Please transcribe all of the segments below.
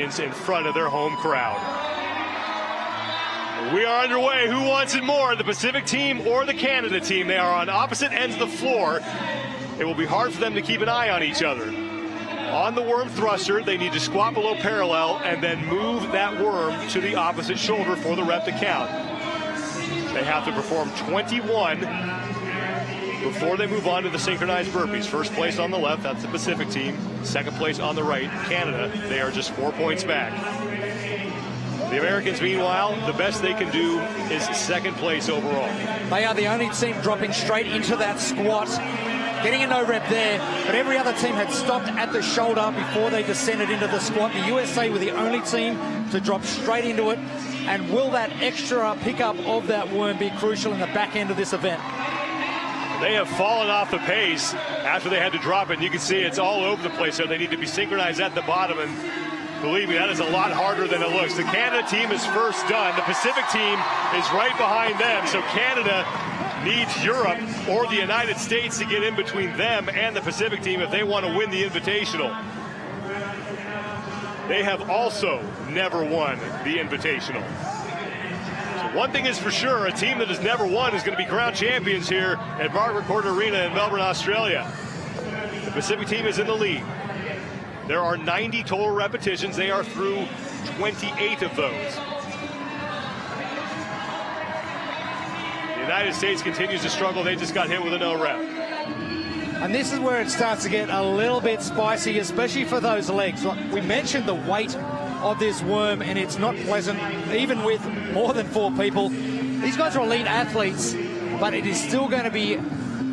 in front of their home crowd. We are underway. Who wants it more, the Pacific team or the Canada team? They are on opposite ends of the floor. It will be hard for them to keep an eye on each other. On the worm thruster, they need to squat below parallel and then move that worm to the opposite shoulder for the rep to count. They have to perform 21 before they move on to the synchronized burpees. First place on the left, that's the Pacific team. Second place on the right, Canada. They are just 4 points back. The Americans, meanwhile, the best they can do is second place overall. They are the only team dropping straight into that squat, getting a no rep there, but every other team had stopped at the shoulder before they descended into the squat. The USA were the only team to drop straight into it, and will that extra pickup of that worm be crucial in the back end of this event? They have fallen off the pace after they had to drop it. You can see it's all over the place, so they need to be synchronized at the bottom, and believe me, that is a lot harder than it looks. The Canada team is first done. The Pacific team is right behind them, so Canada needs Europe or the United States to get in between them and the Pacific team if they want to win the Invitational. They have also never won the Invitational. So one thing is for sure, a team that has never won is going to be crowned champions here at Margaret Court Arena in Melbourne, Australia. The Pacific team is in the lead. There are 90 total repetitions. They are through 28 of those. The United States continues to struggle. They just got hit with a no rep. And this is where it starts to get a little bit spicy, especially for those legs. We mentioned the weight of this worm, and it's not pleasant, even with more than 4 people. These guys are elite athletes, but it is still going to be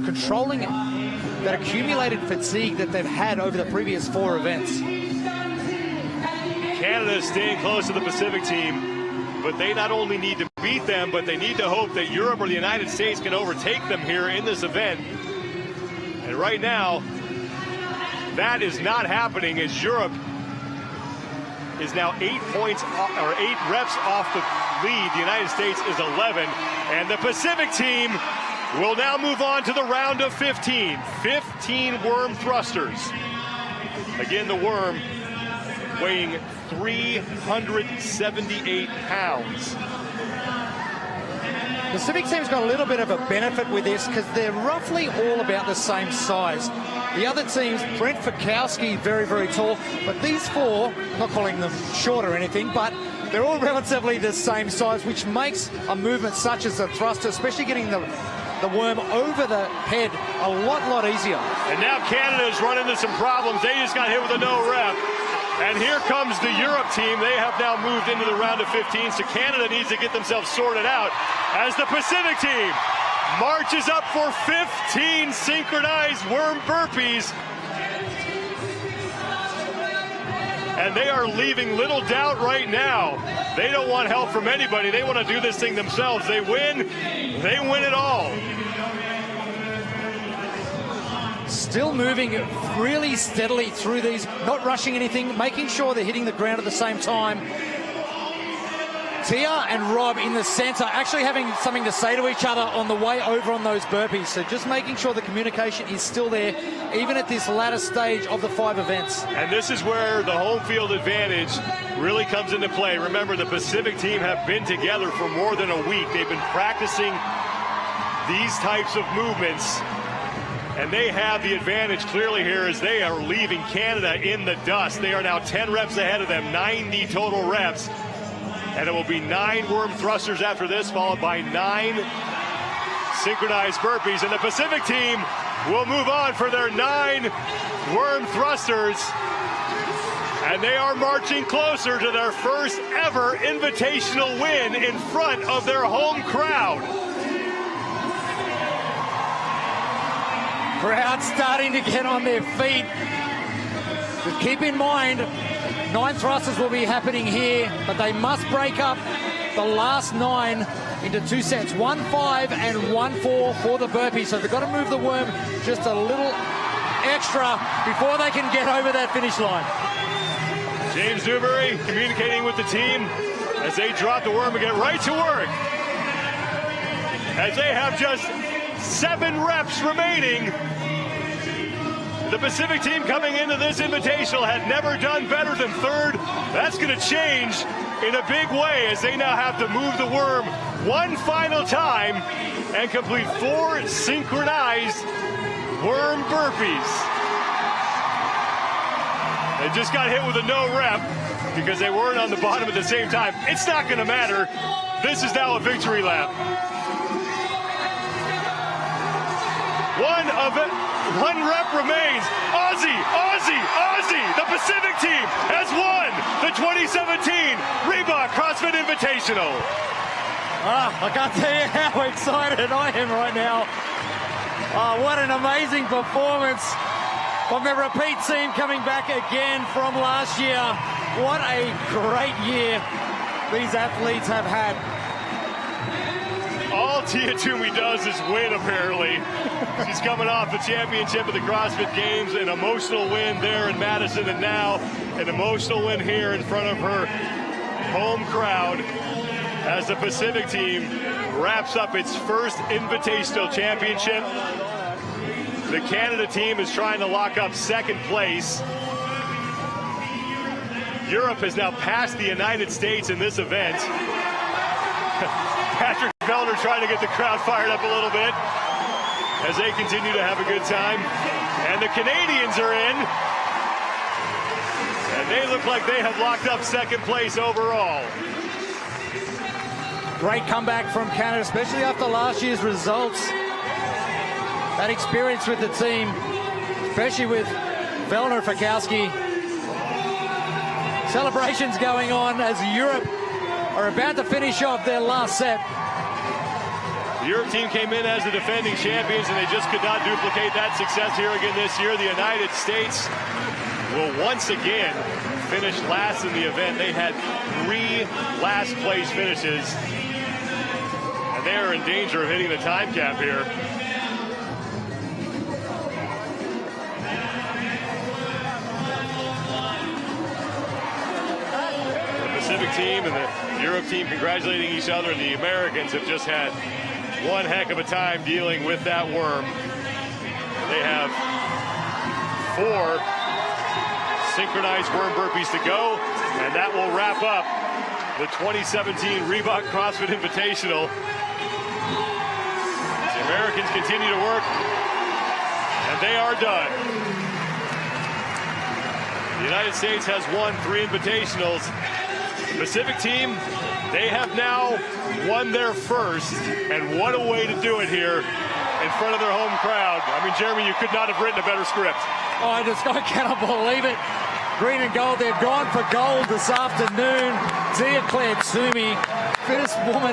controlling that accumulated fatigue that they've had over the previous 4 events. Canada is staying close to the Pacific team, but they not only need to beat them, but they need to hope that Europe or the United States can overtake them here in this event. And right now, that is not happening, as Europe is now 8 points or 8 reps off the lead. The United States is 11, and the Pacific team will now move on to the round of 15. 15 worm thrusters. Again, the worm weighing 378 pounds. The Pacific team's got a little bit of a benefit with this because they're roughly all about the same size. The other teams, Brent Fikowski, very, very tall, but these 4, not calling them short or anything, but they're all relatively the same size, which makes a movement such as a thruster, especially getting the worm over the head, a lot easier. And now Canada's run into some problems. They just got hit with a no rep. And here comes the Europe team. They have now moved into the round of 15, so Canada needs to get themselves sorted out as the Pacific team marches up for 15 synchronized worm burpees. And they are leaving little doubt right now. They don't want help from anybody. They want to do this thing themselves. They win it all. Still moving really steadily through these, not rushing anything, making sure they're hitting the ground at the same time. Tia and Rob in the center actually having something to say to each other on the way over on those burpees. So just making sure the communication is still there, even at this latter stage of the 5 events. And this is where the home field advantage really comes into play. Remember, the Pacific team have been together for more than a week. They've been practicing these types of movements, and they have the advantage clearly here as they are leaving Canada in the dust. They are now 10 reps ahead of them, 90 total reps. And it will be 9 worm thrusters after this, followed by 9 synchronized burpees. And the Pacific team will move on for their 9 worm thrusters. And they are marching closer to their first ever invitational win in front of their home crowd. Crowd starting to get on their feet. But keep in mind, 9 thrusters will be happening here, but they must break up the last 9 into 2 sets, 1-5 and 1-4 for the burpee. So they've got to move the worm just a little extra before they can get over that finish line. James Newbury communicating with the team as they drop the worm and get right to work. As they have just 7 reps remaining. The Pacific team coming into this invitational had never done better than third. That's going to change in a big way as they now have to move the worm one final time and complete 4 synchronized worm burpees. They just got hit with a no rep because they weren't on the bottom at the same time. It's not going to matter. This is now a victory lap. One rep remains. Aussie, Aussie, Aussie. The Pacific team has won the 2017 Reebok CrossFit Invitational. I can't tell you how excited I am right now. What an amazing performance from the repeat team coming back again from last year. What a great year these athletes have had. All Toomey does is win, apparently. She's coming off the championship of the CrossFit Games, an emotional win there in Madison, and now an emotional win here in front of her home crowd as the Pacific team wraps up its first Invitational Championship. The Canada team is trying to lock up second place. Europe has now passed the United States in this event. Patrick Vellner trying to get the crowd fired up a little bit as they continue to have a good time. And the Canadians are in. And they look like they have locked up second place overall. Great comeback from Canada, especially after last year's results. That experience with the team, especially with Vellner and Fikowski. Celebrations going on as Europe are about to finish off their last set. The Europe team came in as the defending champions, and they just could not duplicate that success here again this year. The United States will once again finish last in the event. They had 3 last place finishes, and they are in danger of hitting the time cap here. Pacific team and the Europe team congratulating each other. The Americans have just had one heck of a time dealing with that worm. They have 4 synchronized worm burpees to go, and that will wrap up the 2017 Reebok CrossFit Invitational. The Americans continue to work, and they are done. The United States has won 3 invitationals. The Pacific team, they have now won their first, and what a way to do it here in front of their home crowd. I mean, Jeremy, you could not have written a better script. I cannot believe it. Green and gold, they've gone for gold this afternoon. Claire Toomey, fittest woman